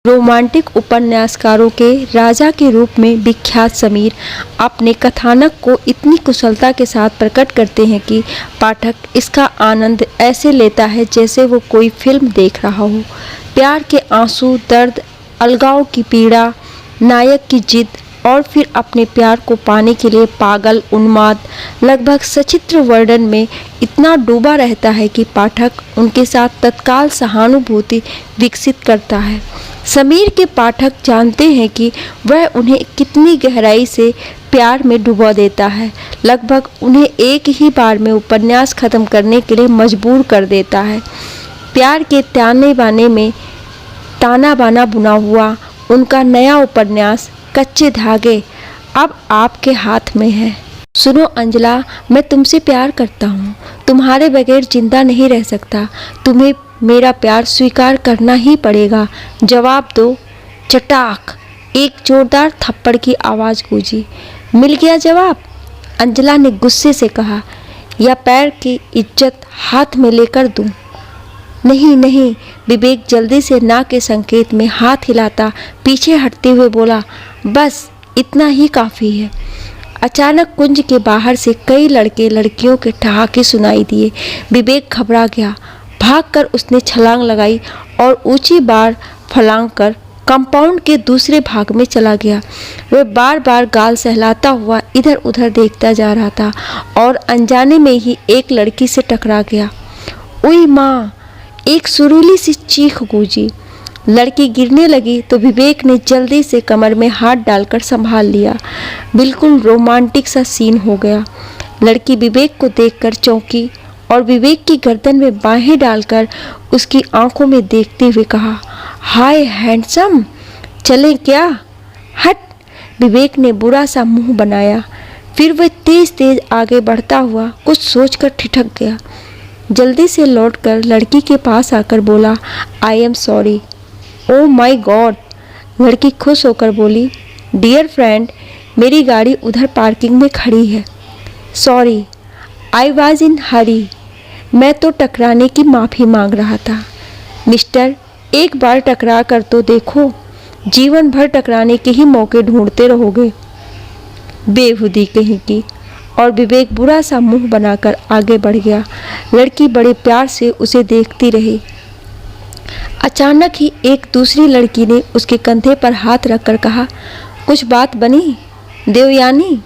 Romantic उपन्यासकारों के राजा के रूप में विख्यात समीर अपने कथानक को इतनी कुशलता के साथ प्रकट करते हैं कि पाठक इसका आनंद ऐसे लेता है जैसे वो कोई फिल्म देख रहा हो। प्यार के आंसू, दर्द, अलगाव की पीड़ा, नायक की जिद और फिर अपने प्यार को पाने के लिए पागल, उन्माद, लगभग सचित्र वर्णन में इतना डूबा रहता है कि पाठक उनके साथ तत्काल सहानुभूति विकसित करता है। समीर के पाठक जानते हैं कि वह उन्हें कितनी गहराई से प्यार में डुबो देता है, लगभग उन्हें एक ही बार में उपन्यास खत्म करने के लिए मजबूर कर देता है। प्यार के ताना बाना बुना हुआ उनका नया उपन्यास कच्चे धागे अब आपके हाथ में है। सुनो अंजला, मैं तुमसे प्यार करता हूँ, तुम्हारे बगैर जिंदा नहीं रह सकता, तुम्हें मेरा प्यार स्वीकार करना ही पड़ेगा, जवाब दो। चटाक, एक जोरदार थप्पड़ की आवाज़ गूंजी। मिल गया जवाब, अंजला ने गुस्से से कहा, या पैर की इज्जत हाथ में लेकर दूं? नहीं नहीं, विवेक जल्दी से ना के संकेत में हाथ हिलाता पीछे हटते हुए बोला, बस इतना ही काफ़ी है। अचानक कुंज के बाहर से कई लड़के लड़कियों के ठहाके सुनाई दिए। विवेक घबरा गया। भागकर उसने छलांग लगाई और ऊंची बार फलांग कर कंपाउंड के दूसरे भाग में चला गया। वह बार बार गाल सहलाता हुआ इधर उधर देखता जा रहा था और अनजाने में ही एक लड़की से टकरा गया। उई माँ, एक सुरीली सी चीख गूंजी। लड़की गिरने लगी तो विवेक ने जल्दी से कमर में हाथ डालकर संभाल लिया। बिल्कुल रोमांटिक सा सीन हो गया। लड़की विवेक को देखकर चौंकी और विवेक की गर्दन में बाहें डालकर उसकी आंखों में देखते हुए कहा, हाय हैंडसम, चलें क्या? हट, विवेक ने बुरा सा मुंह बनाया। फिर वह तेज तेज आगे बढ़ता हुआ कुछ सोचकर ठिठक गया। जल्दी से लौटकर लड़की के पास आकर बोला, I am sorry. Oh my god, लड़की खुश होकर बोली, डियर फ्रेंड, मेरी गाड़ी उधर पार्किंग में खड़ी है। सॉरी, आई वॉज इन हरी, मैं तो टकराने की माफ़ी मांग रहा था। मिस्टर, एक बार टकरा कर तो देखो, जीवन भर टकराने के ही मौके ढूंढते रहोगे, बेहुदी कहीं की। और विवेक बुरा सा मुंह बनाकर आगे बढ़ गया। लड़की बड़े प्यार से उसे देखती रही। अचानक ही एक दूसरी लड़की ने उसके कंधे पर हाथ रखकर कहा, कुछ बात बनी देवयानी?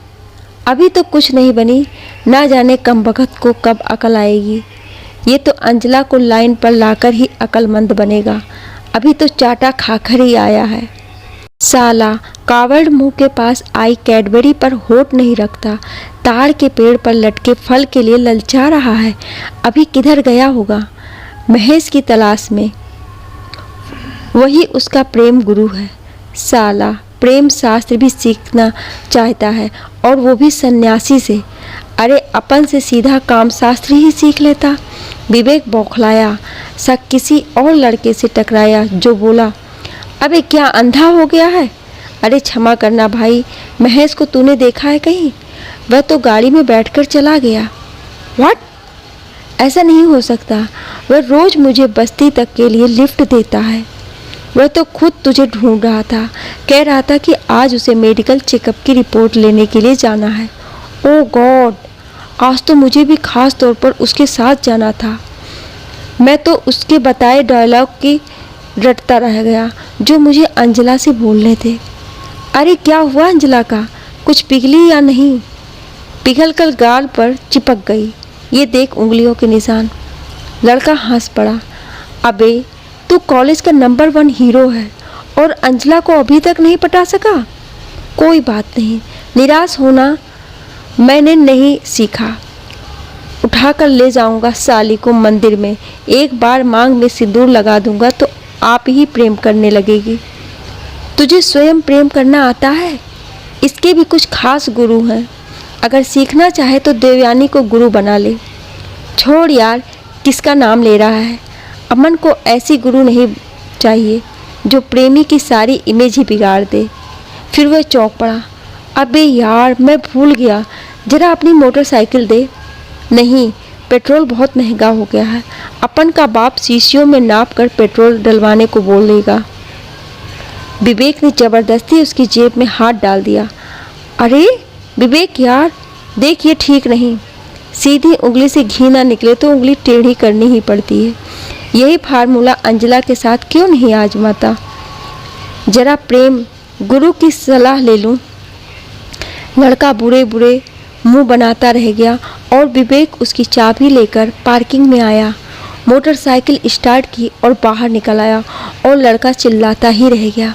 अभी तो कुछ नहीं बनी, ना जाने कमबख्त को कब अकल आएगी। ये तो अंजला को लाइन पर लाकर ही अकलमंद बनेगा, अभी तो चाटा खाकर ही आया है। साला कावड़ मुंह के पास आई कैडबरी पर होठ नहीं रखता, ताड़ के पेड़ पर लटके फल के लिए ललचा रहा है। अभी किधर गया होगा? महेश की तलाश में। वही उसका प्रेम गुरु है। साला प्रेम शास्त्र भी सीखना चाहता है, और वो भी सन्यासी से। अरे अपन से सीधा काम शास्त्र ही सीख लेता। विवेक बौखलाया सा किसी और लड़के से टकराया जो बोला, अबे क्या अंधा हो गया है? अरे क्षमा करना भाई, महेश को तूने देखा है कहीं? वह तो गाड़ी में बैठकर चला गया। व्हाट? ऐसा नहीं हो सकता, वह रोज़ मुझे बस्ती तक के लिए लिफ्ट देता है। वह तो खुद तुझे ढूंढ रहा था, कह रहा था कि आज उसे मेडिकल चेकअप की रिपोर्ट लेने के लिए जाना है। ओह गॉड, आज तो मुझे भी खास तौर पर उसके साथ जाना था। मैं तो उसके बताए डायलॉग की रटता रह गया जो मुझे अंजला से बोलने थे। अरे क्या हुआ अंजला का? कुछ पिघली या नहीं? पिघल कर गाल पर चिपक गई, ये देख उंगलियों के निशान। लड़का हंस पड़ा। अबे तू कॉलेज का नंबर 1 हीरो है और अंजला को अभी तक नहीं पटा सका? कोई बात नहीं, निराश होना मैंने नहीं सीखा। उठाकर ले जाऊंगा साली को मंदिर में, एक बार मांग में सिंदूर लगा दूंगा तो आप ही प्रेम करने लगेगी। तुझे स्वयं प्रेम करना आता है? इसके भी कुछ खास गुरु हैं, अगर सीखना चाहे तो देवयानी को गुरु बना ले। छोड़ यार, किसका नाम ले रहा है? अमन को ऐसी गुरु नहीं चाहिए जो प्रेमी की सारी इमेज ही बिगाड़ दे। फिर वह चौंक पड़ा। अबे यार, मैं भूल गया, जरा अपनी मोटरसाइकिल दे। नहीं, पेट्रोल बहुत महंगा हो गया है, अपन का बाप शीशियों में नाप कर पेट्रोल डलवाने को बोलेगा। विवेक ने जबरदस्ती उसकी जेब में हाथ डाल दिया। अरे विवेक यार, देख ये ठीक नहीं। सीधी उंगली से घी ना निकले तो उंगली टेढ़ी करनी ही पड़ती है। यही फार्मूला अंजला के साथ क्यों नहीं आजमाता? जरा प्रेम गुरु की सलाह ले लूं। लड़का बुरे बुरे मुंह बनाता रह गया और विवेक उसकी चाबी लेकर पार्किंग में आया, मोटरसाइकिल स्टार्ट की और बाहर निकल आया और लड़का चिल्लाता ही रह गया,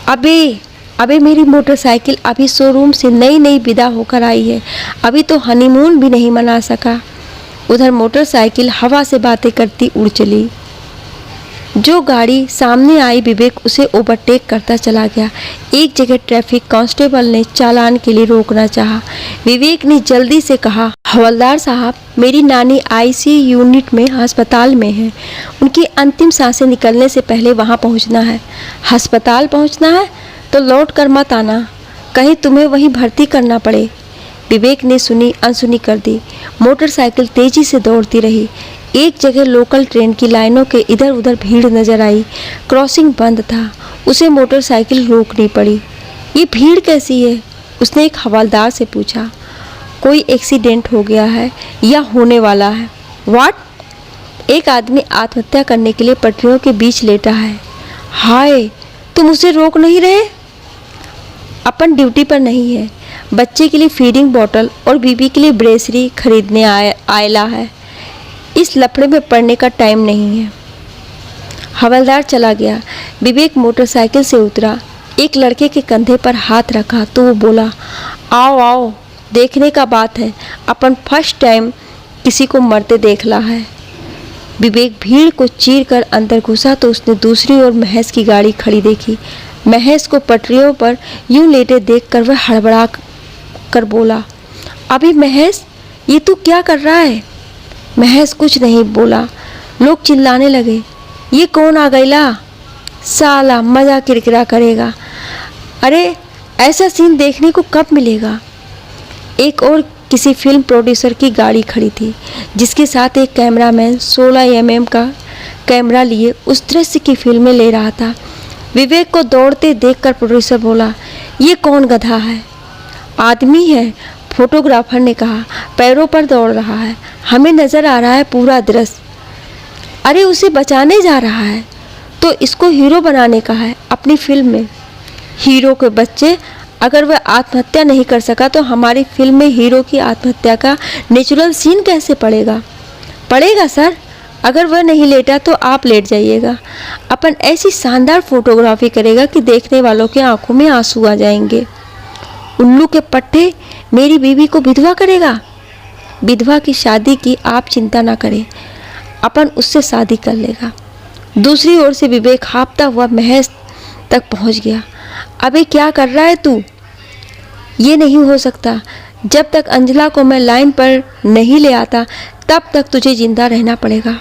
अबे अबे मेरी मोटरसाइकिल अभी शोरूम से नई नई विदा होकर आई है, अभी तो हनीमून भी नहीं मना सका। उधर मोटरसाइकिल हवा से बातें करती उड़ चली। जो गाड़ी सामने आई विवेक उसे ओवरटेक करता चला गया। एक जगह ट्रैफिक कांस्टेबल ने चालान के लिए रोकना चाहा। विवेक ने जल्दी से कहा, हवलदार साहब, मेरी नानी आईसीयू यूनिट में अस्पताल में है, उनकी अंतिम सांसें निकलने से पहले वहां पहुंचना है। अस्पताल पहुंचना है तो लौट कर मत आना, कहीं तुम्हें वहीं भर्ती करना पड़े। विवेक ने सुनी अनसुनी कर दी। मोटरसाइकिल तेजी से दौड़ती रही। एक जगह लोकल ट्रेन की लाइनों के इधर उधर भीड़ नजर आई। क्रॉसिंग बंद था, उसे मोटरसाइकिल रोकनी पड़ी। ये भीड़ कैसी है? उसने एक हवलदार से पूछा। कोई एक्सीडेंट हो गया है या होने वाला है। व्हाट? एक आदमी आत्महत्या करने के लिए पटरियों के बीच लेटा है। हाय, तुम उसे रोक नहीं रहे? अपन ड्यूटी पर नहीं है, बच्चे के लिए फीडिंग बोतल और बीबी के लिए ब्रेसरी खरीदने आयला है, इस लफड़े में पड़ने का टाइम नहीं है। हवलदार चला गया। विवेक मोटरसाइकिल से उतरा, एक लड़के के कंधे पर हाथ रखा तो वो बोला, आओ आओ, देखने का बात है, अपन फर्स्ट टाइम किसी को मरते देखला है। विवेक भीड़ को चीर कर अंदर घुसा तो उसने दूसरी ओर महेश की गाड़ी खड़ी देखी। महेश को पटरियों पर यूं लेटे देखकर वह हड़बड़ा कर बोला, अभी महेश, ये तू क्या कर रहा है? महेश कुछ नहीं बोला। लोग चिल्लाने लगे, ये कौन आ गईला? साला मजा किरकिरा करेगा। अरे ऐसा सीन देखने को कब मिलेगा? एक और किसी फिल्म प्रोड्यूसर की गाड़ी खड़ी थी, जिसके साथ एक कैमरामैन 16 mm का कैमरा लिए उस दृश्य की फिल्में ले रहा था। विवेक को दौड़ते देखकर प्रोड्यूसर बोला, ये कौन गधा है? आदमी है, फोटोग्राफर ने कहा, पैरों पर दौड़ रहा है, हमें नजर आ रहा है पूरा दृश्य। अरे उसे बचाने जा रहा है तो इसको हीरो बनाने का है अपनी फिल्म में। हीरो के बच्चे, अगर वह आत्महत्या नहीं कर सका तो हमारी फिल्म में हीरो की आत्महत्या का नेचुरल सीन कैसे पड़ेगा? पड़ेगा सर, अगर वह नहीं लेटा तो आप लेट जाइएगा। अपन ऐसी शानदार फोटोग्राफी करेगा कि देखने वालों के आंखों में आंसू आ जाएंगे। उल्लू के पट्टे मेरी बीवी को विधवा करेगा। विधवा की शादी की आप चिंता ना करें, अपन उससे शादी कर लेगा। दूसरी ओर से विवेक हाँफता हुआ महेश तक पहुंच गया। अबे क्या कर रहा है तू? ये नहीं हो सकता, जब तक अंजला को मैं लाइन पर नहीं ले आता तब तक तुझे जिंदा रहना पड़ेगा।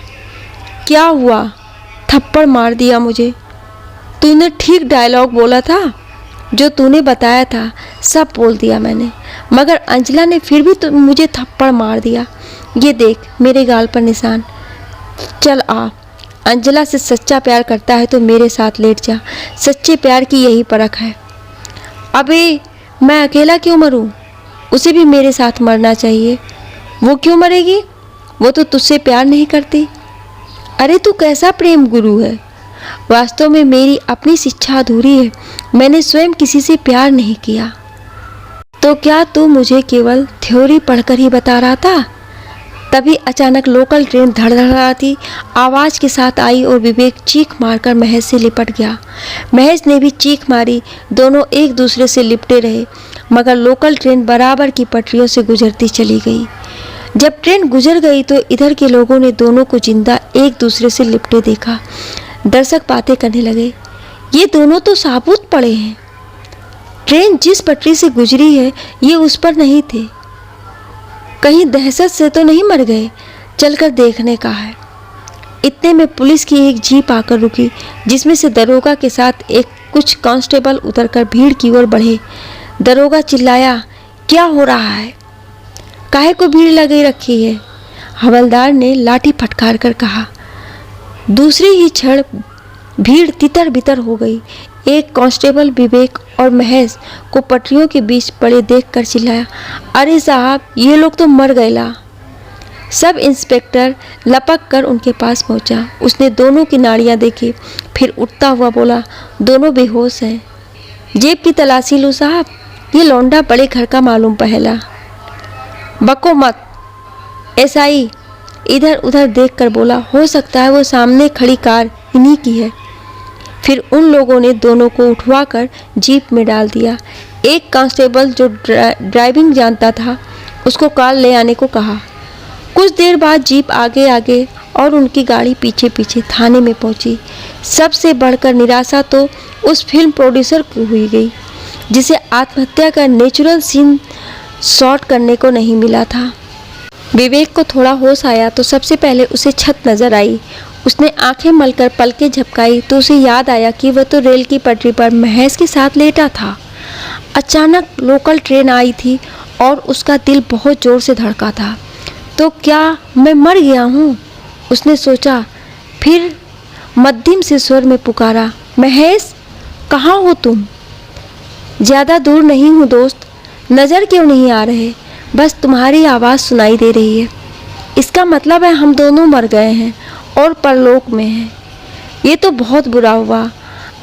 क्या हुआ? थप्पड़ मार दिया मुझे। तूने ठीक डायलॉग बोला था, जो तूने बताया था सब बोल दिया मैंने, मगर अंजला ने फिर भी तो मुझे थप्पड़ मार दिया। ये देख मेरे गाल पर निशान। चल आ, अंजला से सच्चा प्यार करता है तो मेरे साथ लेट जा। सच्चे प्यार की यही परख है। अबे मैं अकेला क्यों मरूं? उसे भी मेरे साथ मरना चाहिए। वो क्यों मरेगी? वो तो तुझसे प्यार नहीं करती। अरे तू कैसा प्रेम गुरु है? वास्तव में मेरी अपनी शिक्षा अधूरी है, मैंने स्वयं किसी से प्यार नहीं किया। तो क्या तू मुझे केवल थ्योरी पढ़कर ही बता रहा था? तभी अचानक लोकल ट्रेन धड़धड़ाती आवाज के साथ आई और विवेक चीख मारकर महेश से लिपट गया। महेश ने भी चीख मारी। दोनों एक दूसरे से लिपटे रहे, मगर लोकल ट्रेन बराबर की पटरियों से गुजरती चली गई। जब ट्रेन गुजर गई तो इधर के लोगों ने दोनों को जिंदा एक दूसरे से लिपटे देखा। दर्शक बातें करने लगे, ये दोनों तो साबुत पड़े हैं। ट्रेन जिस पटरी से गुजरी है ये उस पर नहीं थे। कहीं दहशत से तो नहीं मर गए? चलकर देखने का है। इतने में पुलिस की एक जीप आकर रुकी, जिसमें से दरोगा के साथ एक कुछ कांस्टेबल उतरकर भीड़ की ओर बढ़े। दरोगा चिल्लाया, क्या हो रहा है? काहे को भीड़ लगी रखी है? हवलदार ने लाठी फटकार कर कहा। दूसरी ही क्षण भीड़ तितर बितर हो गई। एक कांस्टेबल विवेक और महेश को पटरियों के बीच पड़े देखकर चिल्लाया, अरे साहब, ये लोग तो मर गए ला। सब इंस्पेक्टर लपक कर उनके पास पहुंचा। उसने दोनों की नाड़ियां देखी, फिर उठता हुआ बोला, दोनों बेहोश हैं। जेब की तलाशी लो साहब, ये लौंडा बड़े घर का मालूम पहला। बको मत। एसआई इधर उधर देखकर बोला, हो सकता है वो सामने खड़ी कार इन्हीं की है। फिर उन लोगों ने दोनों को उठवाकर जीप में डाल दिया। एक कांस्टेबल जो ड्राइविंग जानता था उसको कार ले आने को कहा। कुछ देर बाद जीप आगे आगे और उनकी गाड़ी पीछे पीछे थाने में पहुंची। सबसे बढ़कर निराशा तो उस फिल्म प्रोड्यूसर को हुई गई जिसे आत्महत्या का नेचुरल सीन शॉट करने को नहीं मिला था। विवेक को थोड़ा होश आया तो सबसे पहले उसे छत नजर आई। उसने आंखें मलकर पलकें झपकाई तो उसे याद आया कि वह तो रेल की पटरी पर महेश के साथ लेटा था। अचानक लोकल ट्रेन आई थी और उसका दिल बहुत जोर से धड़का था। तो क्या मैं मर गया हूँ? उसने सोचा। फिर मध्यम से स्वर में पुकारा, महेश, कहाँ हो तुम? ज़्यादा दूर नहीं हूँ दोस्त। नज़र क्यों नहीं आ रहे? बस तुम्हारी आवाज़ सुनाई दे रही है। इसका मतलब है हम दोनों मर गए हैं और परलोक में हैं। ये तो बहुत बुरा हुआ।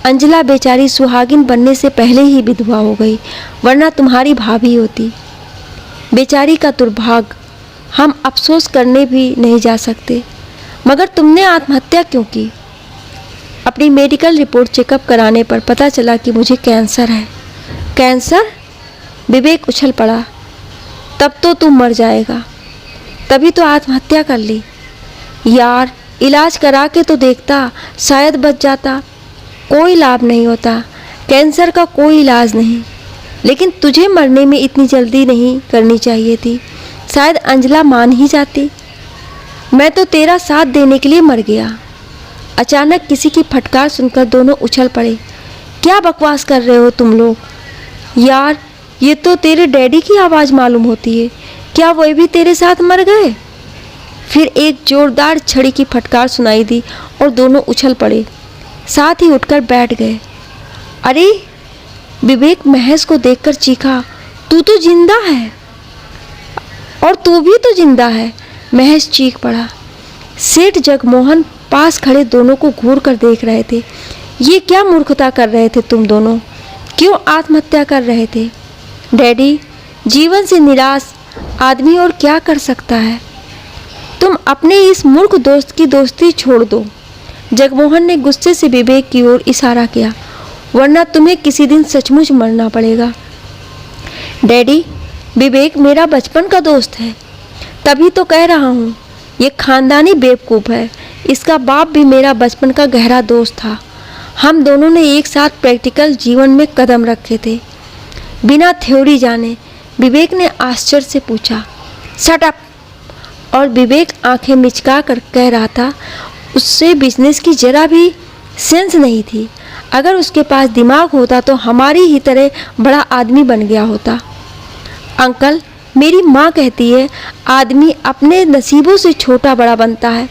अंजला बेचारी सुहागिन बनने से पहले ही विधवा हो गई, वरना तुम्हारी भाभी होती। बेचारी का दुर्भाग्य, हम अफसोस करने भी नहीं जा सकते। मगर तुमने आत्महत्या क्यों की? अपनी मेडिकल रिपोर्ट चेकअप कराने पर पता चला कि मुझे कैंसर है। कैंसर? विवेक उछल पड़ा। तब तो तुम मर जाएगा, तभी तो आत्महत्या कर ली। यार, इलाज करा के तो देखता, शायद बच जाता। कोई लाभ नहीं होता, कैंसर का कोई इलाज नहीं। लेकिन तुझे मरने में इतनी जल्दी नहीं करनी चाहिए थी। शायद अंजला मान ही जाती। मैं तो तेरा साथ देने के लिए मर गया। अचानक किसी की फटकार सुनकर दोनों उछल पड़े। क्या बकवास कर रहे हो तुम लोग? यार, ये तो तेरे डैडी की आवाज़ मालूम होती है। क्या वो भी तेरे साथ मर गए? फिर एक जोरदार छड़ी की फटकार सुनाई दी और दोनों उछल पड़े, साथ ही उठकर बैठ गए। अरे! विवेक महेश को देखकर चीखा, तू तो जिंदा है। और तू भी तो जिंदा है, महेश चीख पड़ा। सेठ जगमोहन पास खड़े दोनों को घूर कर देख रहे थे। ये क्या मूर्खता कर रहे थे तुम दोनों? क्यों आत्महत्या कर रहे थे? डैडी, जीवन से निराश आदमी और क्या कर सकता है? तुम अपने इस मूर्ख दोस्त की दोस्ती छोड़ दो। जगमोहन ने गुस्से से विवेक की ओर इशारा किया, वरना तुम्हें किसी दिन सचमुच मरना पड़ेगा। डैडी, विवेक मेरा बचपन का दोस्त है, तभी तो कह रहा हूँ। ये खानदानी बेवकूफ़ है। इसका बाप भी मेरा बचपन का गहरा दोस्त था। हम दोनों ने एक साथ प्रैक्टिकल जीवन में कदम रखे थे। बिना थ्योरी जाने विवेक ने आश्चर्य से पूछा, शट अप। और विवेक आंखें मिचका कर कह रहा था, उससे बिजनेस की जरा भी सेंस नहीं थी। अगर उसके पास दिमाग होता तो हमारी ही तरह बड़ा आदमी बन गया होता। अंकल, मेरी माँ कहती है आदमी अपने नसीबों से छोटा बड़ा बनता है।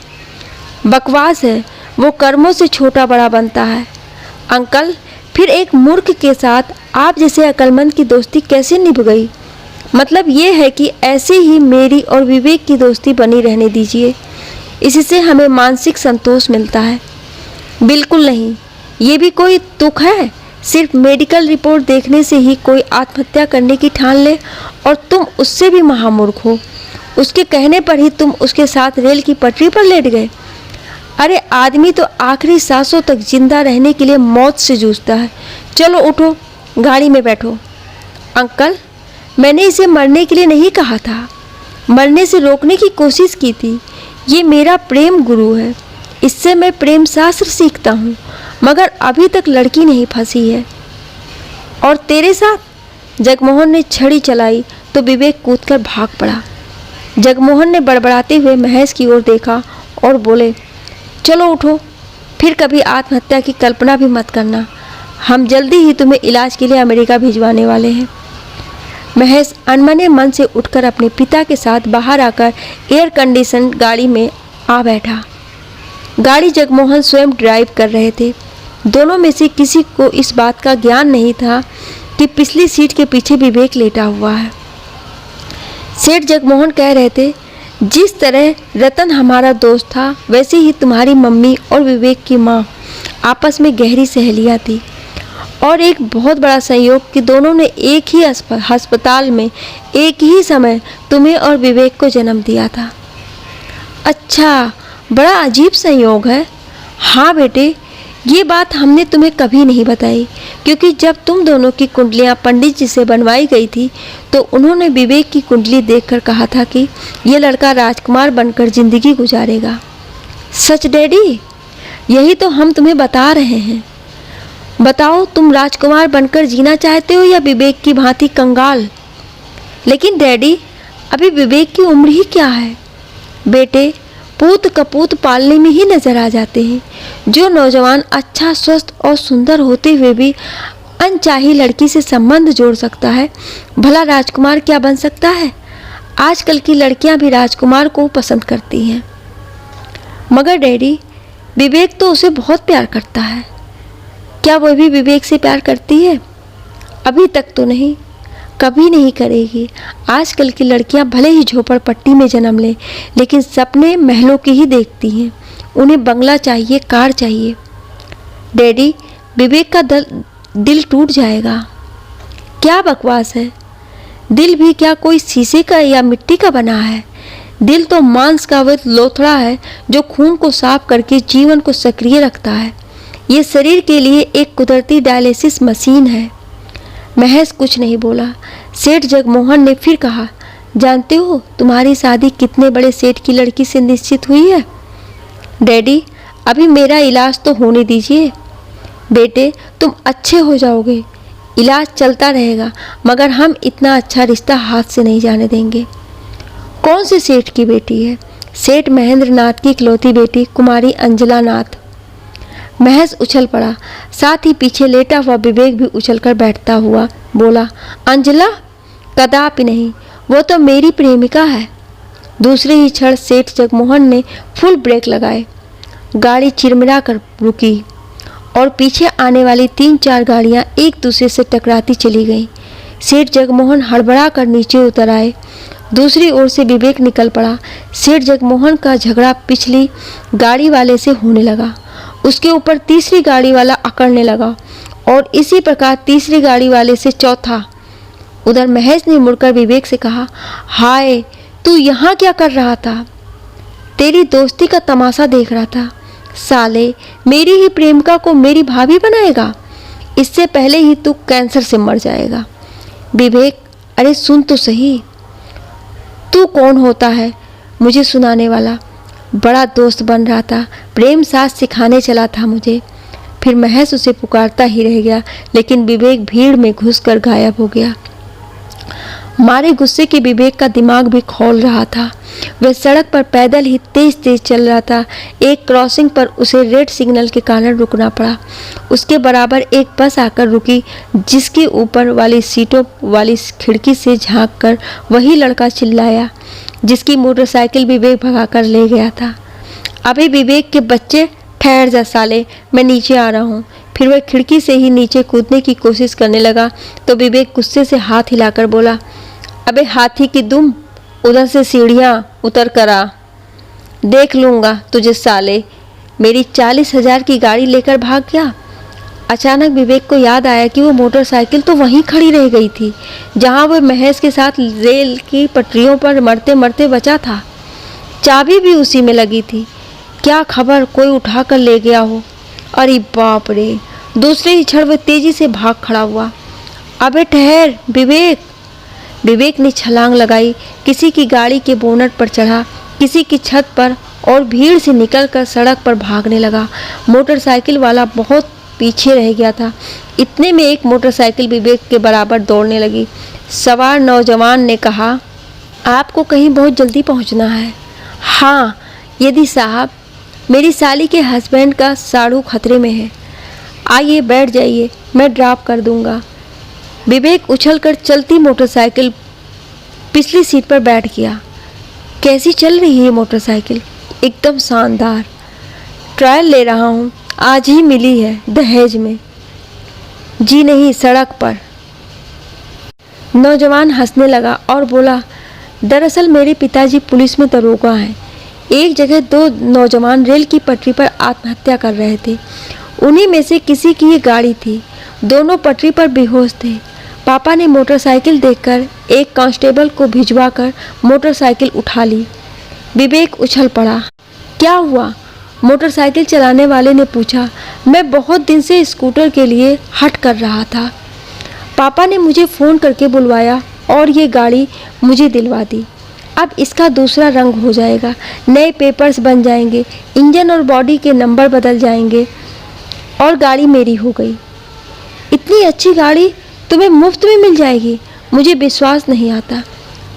बकवास है, वो कर्मों से छोटा बड़ा बनता है। अंकल, फिर एक मूर्ख के साथ आप जैसे अक्लमंद की दोस्ती कैसे निभ गई? मतलब ये है कि ऐसे ही मेरी और विवेक की दोस्ती बनी रहने दीजिए, इससे हमें मानसिक संतोष मिलता है। बिल्कुल नहीं, ये भी कोई तुक है? सिर्फ मेडिकल रिपोर्ट देखने से ही कोई आत्महत्या करने की ठान ले, और तुम उससे भी महामूर्ख हो। उसके कहने पर ही तुम उसके साथ रेल की पटरी पर लेट गए। अरे आदमी तो आखिरी सांसों तक जिंदा रहने के लिए मौत से जूझता है। चलो उठो, गाड़ी में बैठो। अंकल, मैंने इसे मरने के लिए नहीं कहा था, मरने से रोकने की कोशिश की थी। ये मेरा प्रेम गुरु है, इससे मैं प्रेम शास्त्र सीखता हूँ, मगर अभी तक लड़की नहीं फंसी है। और तेरे साथ? जगमोहन ने छड़ी चलाई तो विवेक कूदकर भाग पड़ा। जगमोहन ने बड़बड़ाते हुए महेश की ओर देखा और बोले, चलो उठो, फिर कभी आत्महत्या की कल्पना भी मत करना। हम जल्दी ही तुम्हें इलाज के लिए अमेरिका भिजवाने वाले हैं। महेश अनमने मन से उठकर अपने पिता के साथ बाहर आकर एयर कंडीशन गाड़ी में आ बैठा। गाड़ी जगमोहन स्वयं ड्राइव कर रहे थे। दोनों में से किसी को इस बात का ज्ञान नहीं था कि पिछली सीट के पीछे विवेक लेटा हुआ है। सेठ जगमोहन कह रहे थे, जिस तरह रतन हमारा दोस्त था वैसे ही तुम्हारी मम्मी और विवेक की माँ आपस में गहरी सहेलियाँ थी, और एक बहुत बड़ा संयोग कि दोनों ने एक ही अस्पताल में एक ही समय तुम्हें और विवेक को जन्म दिया था। अच्छा, बड़ा अजीब संयोग है। हाँ बेटे, ये बात हमने तुम्हें कभी नहीं बताई, क्योंकि जब तुम दोनों की कुंडलियाँ पंडित जी से बनवाई गई थी तो उन्होंने विवेक की कुंडली देखकर कहा था कि ये लड़का राजकुमार बनकर जिंदगी गुजारेगा। सच डैडी? यही तो हम तुम्हें बता रहे हैं। बताओ, तुम राजकुमार बनकर जीना चाहते हो या विवेक की भांति कंगाल? लेकिन डैडी, अभी विवेक की उम्र ही क्या है? बेटे, पूत कपूत पालने में ही नजर आ जाते हैं। जो नौजवान अच्छा, स्वस्थ और सुंदर होते हुए भी अनचाही लड़की से संबंध जोड़ सकता है, भला राजकुमार क्या बन सकता है? आजकल की लड़कियां भी राजकुमार को पसंद करती हैं। मगर डैडी, विवेक तो उसे बहुत प्यार करता है। क्या वह भी विवेक से प्यार करती है? अभी तक तो नहीं, कभी नहीं करेगी। आजकल की लड़कियां भले ही झोपड़पट्टी में जन्म लें, लेकिन सपने महलों के ही देखती हैं। उन्हें बंगला चाहिए, कार चाहिए। डैडी, विवेक का दिल टूट जाएगा। क्या बकवास है? दिल भी क्या कोई शीशे का या मिट्टी का बना है? दिल तो मांस का वह लोथड़ा है जो खून को साफ करके जीवन को सक्रिय रखता है। ये शरीर के लिए एक कुदरती डायलिसिस मशीन है। महज कुछ नहीं बोला। सेठ जगमोहन ने फिर कहा, जानते हो तुम्हारी शादी कितने बड़े सेठ की लड़की से निश्चित हुई है? डैडी, अभी मेरा इलाज तो होने दीजिए। बेटे, तुम अच्छे हो जाओगे, इलाज चलता रहेगा, मगर हम इतना अच्छा रिश्ता हाथ से नहीं जाने देंगे। कौन से सेठ की बेटी है? सेठ महेंद्र नाथ की इकलौती बेटी कुमारी अंजला नाथ। महज उछल पड़ा। साथ ही पीछे लेटा हुआ विवेक भी उछलकर बैठता हुआ बोला, अंजला? कदापि नहीं, वो तो मेरी प्रेमिका है। दूसरे ही क्षण सेठ जगमोहन ने फुल ब्रेक लगाए। गाड़ी चिरमिरा कर रुकी और पीछे आने वाली 3-4 गाड़ियां एक दूसरे से टकराती चली गईं। सेठ जगमोहन हड़बड़ा कर नीचे उतर आए। दूसरी ओर से विवेक निकल पड़ा। सेठ जगमोहन का झगड़ा पिछली गाड़ी वाले से होने लगा। उसके ऊपर तीसरी गाड़ी वाला अकड़ने लगा और इसी प्रकार तीसरी गाड़ी वाले से चौथा। उधर महेश ने मुड़कर विवेक से कहा, हाय, तू यहाँ क्या कर रहा था? तेरी दोस्ती का तमाशा देख रहा था। साले, मेरी ही प्रेमिका को मेरी भाभी बनाएगा? इससे पहले ही तू कैंसर से मर जाएगा। विवेक, अरे सुन तो सही। तू कौन होता है मुझे सुनाने वाला? बड़ा दोस्त बन रहा था, प्रेम साथ सिखाने चला था मुझे। फिर महज उसे पुकारता ही रह गया, लेकिन विवेक भीड़ में घुसकर गायब हो गया। मारे गुस्से के विवेक का दिमाग भी खौल रहा था। वह सड़क पर पैदल ही तेज तेज चल रहा था। एक क्रॉसिंग पर उसे रेड सिग्नल के कारण रुकना पड़ा। उसके बराबर एक बस आकर रुकी, जिसके ऊपर वाली सीटों वाली खिड़की से झांककर वही लड़का चिल्लाया जिसकी मोटरसाइकिल विवेक भगाकर ले गया था, अबे विवेक के बच्चे, ठहर जा साले, मैं नीचे आ रहा हूँ। फिर वह खिड़की से ही नीचे कूदने की कोशिश करने लगा तो विवेक गुस्से से हाथ हिलाकर बोला, अबे हाथी की दुम, उधर से सीढ़ियाँ उतर कर आ, देख लूँगा तुझे साले। मेरी 40,000 की गाड़ी लेकर भाग गया। अचानक विवेक को याद आया कि वो मोटरसाइकिल तो वहीं खड़ी रह गई थी जहाँ वह महेश के साथ रेल की पटरियों पर मरते मरते बचा था। चाबी भी उसी में लगी थी। क्या खबर कोई उठा कर ले गया हो। अरे बाप रे! दूसरे ही क्षण वह तेजी से भाग खड़ा हुआ। अबे ठहर विवेक! विवेक ने छलांग लगाई, किसी की गाड़ी के बोनट पर चढ़ा, किसी की छत पर, और भीड़ से निकलकर सड़क पर भागने लगा। मोटरसाइकिल वाला बहुत पीछे रह गया था। इतने में एक मोटरसाइकिल विवेक के बराबर दौड़ने लगी। सवार नौजवान ने कहा, आपको कहीं बहुत जल्दी पहुंचना है? हाँ यदि साहब, मेरी साली के हस्बैंड का साड़ू खतरे में है। आइए बैठ जाइए, मैं ड्रॉप कर दूंगा। विवेक उछलकर चलती मोटरसाइकिल पिछली सीट पर बैठ गया। कैसी चल रही है मोटरसाइकिल? एकदम शानदार। ट्रायल ले रहा हूँ, आज ही मिली है दहेज में। जी नहीं, सड़क पर। नौजवान हंसने लगा और बोला, दरअसल मेरे पिताजी पुलिस में दरोगा हैं। एक जगह दो नौजवान रेल की पटरी पर आत्महत्या कर रहे थे। उन्हीं में से किसी की ये गाड़ी थी। दोनों पटरी पर बेहोश थे। पापा ने मोटरसाइकिल देखकर एक कांस्टेबल को भिजवाकर मोटरसाइकिल उठा ली। विवेक उछल पड़ा। क्या हुआ? मोटरसाइकिल चलाने वाले ने पूछा। मैं बहुत दिन से स्कूटर के लिए हट कर रहा था। पापा ने मुझे फ़ोन करके बुलवाया और ये गाड़ी मुझे दिलवा दी। अब इसका दूसरा रंग हो जाएगा, नए पेपर्स बन जाएंगे, इंजन और बॉडी के नंबर बदल जाएंगे और गाड़ी मेरी हो गई। इतनी अच्छी गाड़ी तुम्हें मुफ्त में मिल जाएगी? मुझे विश्वास नहीं आता।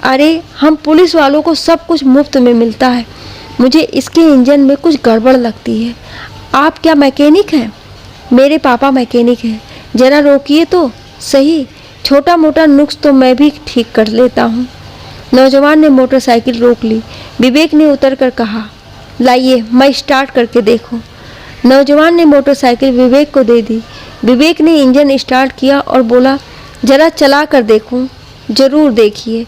अरे हम पुलिस वालों को सब कुछ मुफ्त में मिलता है। मुझे इसके इंजन में कुछ गड़बड़ लगती है। आप क्या मैकेनिक हैं? मेरे पापा मैकेनिक हैं। ज़रा रोकिए तो सही, छोटा मोटा नुक्स तो मैं भी ठीक कर लेता हूँ। नौजवान ने मोटरसाइकिल रोक ली। विवेक ने उतर कर कहा, लाइए मैं स्टार्ट करके देखूँ। नौजवान ने मोटरसाइकिल विवेक को दे दी। विवेक ने इंजन स्टार्ट किया और बोला, ज़रा चला कर देखूँ। ज़रूर देखिए।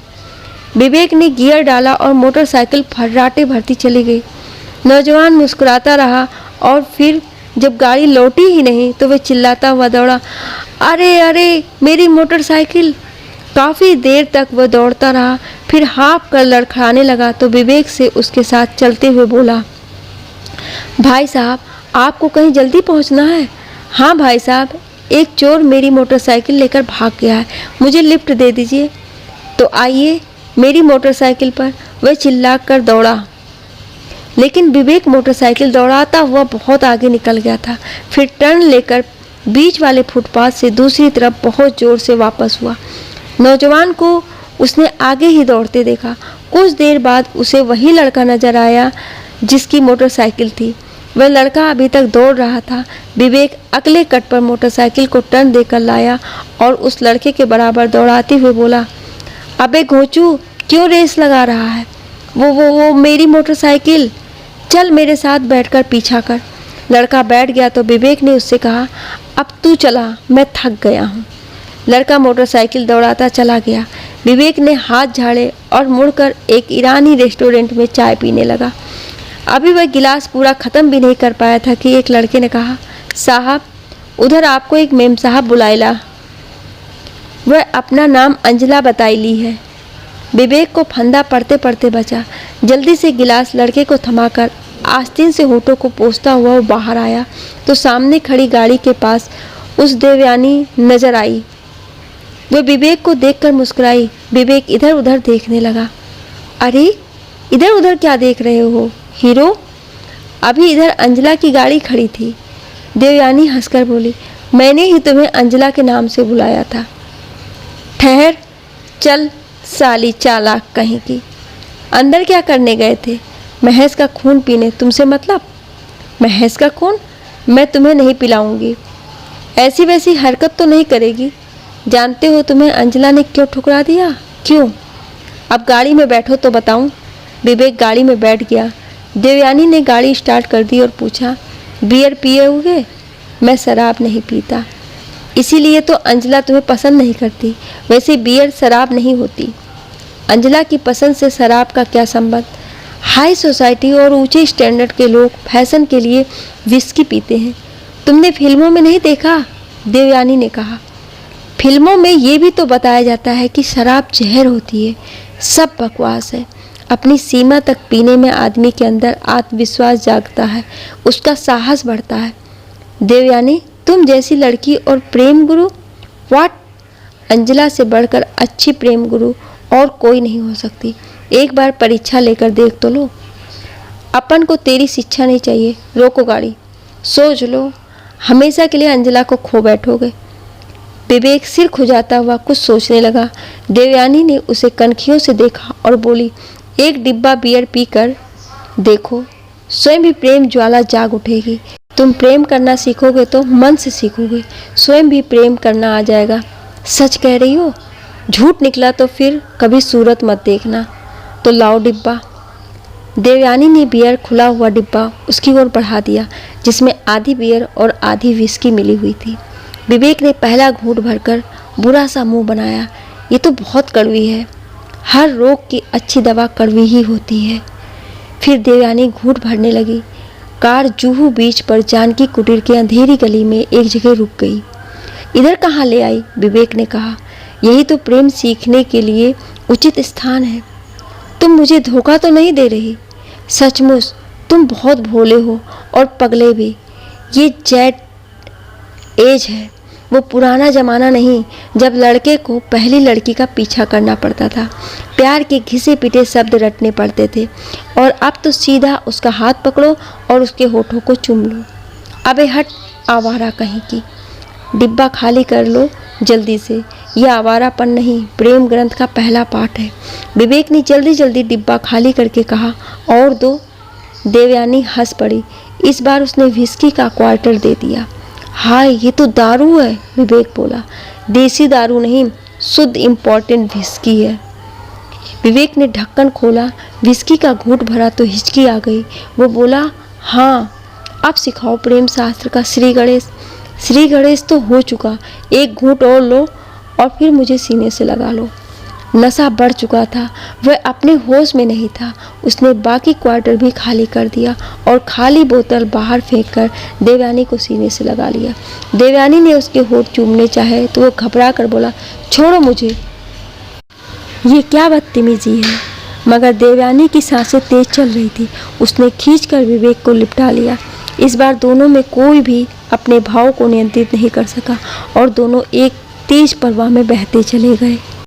विवेक ने गियर डाला और मोटरसाइकिल फर्राटे भरती चली गई। नौजवान मुस्कुराता रहा और फिर जब गाड़ी लौटी ही नहीं तो वह चिल्लाता हुआ दौड़ा, अरे अरे मेरी मोटरसाइकिल। काफ़ी देर तक वह दौड़ता रहा, फिर हाँफ कर लड़खड़ाने लगा तो विवेक से उसके साथ चलते हुए बोला, भाई साहब आपको कहीं जल्दी पहुंचना है? हाँ भाई साहब, एक चोर मेरी मोटरसाइकिल लेकर भाग गया है, मुझे लिफ्ट दे दीजिए। तो आइए मेरी मोटरसाइकिल पर, वह चिल्लाकर दौड़ा। लेकिन विवेक मोटरसाइकिल दौड़ाता हुआ बहुत आगे निकल गया था। फिर टर्न लेकर बीच वाले फुटपाथ से दूसरी तरफ बहुत जोर से वापस हुआ। नौजवान को उसने आगे ही दौड़ते देखा। कुछ देर बाद उसे वही लड़का नजर आया जिसकी मोटरसाइकिल थी। वह लड़का अभी तक दौड़ रहा था। विवेक अगले कट पर मोटरसाइकिल को टर्न देकर लाया और उस लड़के के बराबर दौड़ाते हुए बोला, अबे घोंचू क्यों रेस लगा रहा है? वो मेरी मोटरसाइकिल, चल मेरे साथ बैठकर पीछा कर। लड़का बैठ गया तो विवेक ने उससे कहा, अब तू चला, मैं थक गया हूँ। लड़का मोटरसाइकिल दौड़ाता चला गया। विवेक ने हाथ झाड़े और मुड़कर एक ईरानी रेस्टोरेंट में चाय पीने लगा। अभी वह गिलास पूरा ख़त्म भी नहीं कर पाया था कि एक लड़के ने कहा, साहब उधर आपको एक मेम साहब बुलाएला। वह अपना नाम अंजला बताई ली है। विवेक को फंदा पड़ते पड़ते बचा। जल्दी से गिलास लड़के को थमाकर आस्तीन से होठों को पोंछता हुआ वो बाहर आया तो सामने खड़ी गाड़ी के पास उस देवयानी नजर आई। वह विवेक को देखकर मुस्कुराई। विवेक इधर उधर देखने लगा। अरे इधर उधर क्या देख रहे हो हीरो? अभी इधर अंजला की गाड़ी खड़ी थी। देवयानी हंसकर बोली, मैंने ही तुम्हें अंजला के नाम से बुलाया था। ठहर, चल साली चालाक कहीं की। अंदर क्या करने गए थे? महेश का खून पीने। तुमसे मतलब? महेश का खून? मैं तुम्हें नहीं पिलाऊंगी। ऐसी वैसी हरकत तो नहीं करेगी? जानते हो तुम्हें अंजला ने क्यों ठुकरा दिया? क्यों? अब गाड़ी में बैठो तो बताऊं। विवेक गाड़ी में बैठ गया। देवयानी ने गाड़ी स्टार्ट कर दी और पूछा, बियर पिए हुए? मैं शराब नहीं पीता, इसीलिए तो अंजला तुम्हें पसंद नहीं करती। वैसे बियर शराब नहीं होती। अंजला की पसंद से शराब का क्या संबंध? हाई सोसाइटी और ऊंचे स्टैंडर्ड के लोग फैशन के लिए विस्की पीते हैं। तुमने फिल्मों में नहीं देखा? देवयानी ने कहा। फिल्मों में ये भी तो बताया जाता है कि शराब जहर होती है। सब बकवास है। अपनी सीमा तक पीने में आदमी के अंदर आत्मविश्वास जागता है, उसका साहस बढ़ता है। देवयानी, तुम जैसी लड़की और प्रेम गुरु? व्हाट? अंजला से बढ़कर अच्छी प्रेम गुरु और कोई नहीं हो सकती। एक बार परीक्षा लेकर देख तो लो। अपन को तेरी शिक्षा नहीं चाहिए। रोको गाड़ी, सोच लो, हमेशा के लिए अंजला को खो बैठोगे। विवेक सिर खुजाता हुआ कुछ सोचने लगा। देवयानी ने उसे कनखियों से देखा और बोली, एक डिब्बा बियर पीकर देखो, स्वयं भी प्रेम ज्वाला जाग उठेगी। तुम प्रेम करना सीखोगे तो मन से सीखोगे, स्वयं भी प्रेम करना आ जाएगा। सच कह रही हो? झूठ निकला तो फिर कभी सूरत मत देखना। तो लाओ डिब्बा। देवयानी ने बियर खुला हुआ डिब्बा उसकी ओर बढ़ा दिया, जिसमें आधी बियर और आधी विस्की मिली हुई थी। विवेक ने पहला घूंट भरकर बुरा सा मुंह बनाया। ये तो बहुत कड़वी है। हर रोग की अच्छी दवा कड़वी ही होती है। फिर देवयानी घूंट भरने लगी। कार जूहू बीच पर जानकी कुटीर की अंधेरी गली में एक जगह रुक गई। इधर कहाँ ले आई? विवेक ने कहा। यही तो प्रेम सीखने के लिए उचित स्थान है। तुम मुझे धोखा तो नहीं दे रही? सचमुच तुम बहुत भोले हो और पगले भी। ये जेट एज है, वो पुराना ज़माना नहीं जब लड़के को पहली लड़की का पीछा करना पड़ता था, प्यार के घिसे पिटे शब्द रटने पड़ते थे। और अब तो सीधा उसका हाथ पकड़ो और उसके होठों को चूम लो। अबे हट आवारा कहीं की, डिब्बा खाली कर लो जल्दी से। यह आवारापन नहीं, प्रेम ग्रंथ का पहला पाठ है। विवेक ने जल्दी जल्दी डिब्बा खाली करके कहा, और दो। देवयानी हंस पड़ी। इस बार उसने विस्की का क्वार्टर दे दिया। हाय, ये तो दारू है, विवेक बोला। देसी दारू नहीं, शुद्ध इम्पोर्टेंट विस्की है। विवेक ने ढक्कन खोला, विस्की का घूंट भरा तो हिचकी आ गई। वो बोला, हाँ अब सिखाओ प्रेम शास्त्र का श्री गणेश। श्री गणेश तो हो चुका, एक घूंट और लो और फिर मुझे सीने से लगा लो। नशा बढ़ चुका था, वह अपने होश में नहीं था। उसने बाकी क्वार्टर भी खाली कर दिया और खाली बोतल बाहर फेंककर देवयानी को सीने से लगा लिया। देवयानी ने उसके होठ चूमने चाहे तो वो घबरा कर बोला, छोड़ो मुझे। ये क्या बदतमीजी है। मगर देवयानी की सांसें तेज चल रही थी। उसने खींचकर विवेक को लिपटा लिया। इस बार दोनों में कोई भी अपने भाव को नियंत्रित नहीं कर सका और दोनों एक तेज प्रवाह में बहते चले गए।